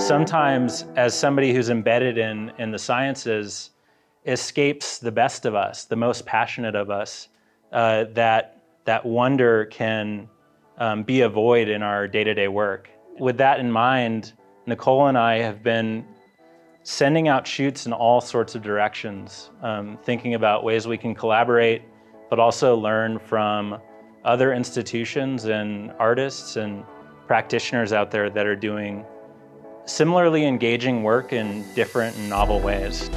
Sometimes, as somebody who's embedded in the sciences, escapes the best of us, the most passionate of us, that wonder can be a void in our day-to-day work. With that in mind, Nicole and I have been sending out shoots in all sorts of directions, thinking about ways we can collaborate, but also learn from other institutions and artists and practitioners out there that are doing similarly engaging work in different and novel ways.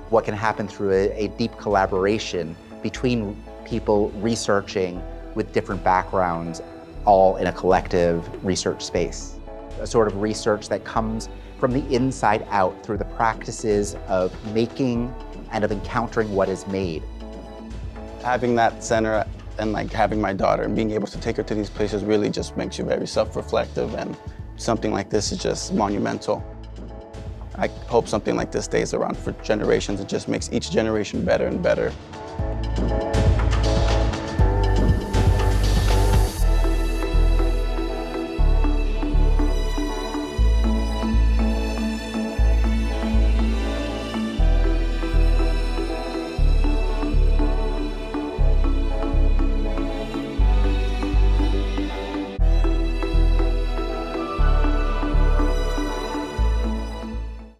What can happen through a deep collaboration between people researching with different backgrounds, all in a collective research space. A sort of research that comes from the inside out through the practices of making and of encountering what is made. Having that center and having my daughter and being able to take her to these places really just makes you very self-reflective, and something like this is just monumental. I hope something like this stays around for generations. It just makes each generation better and better.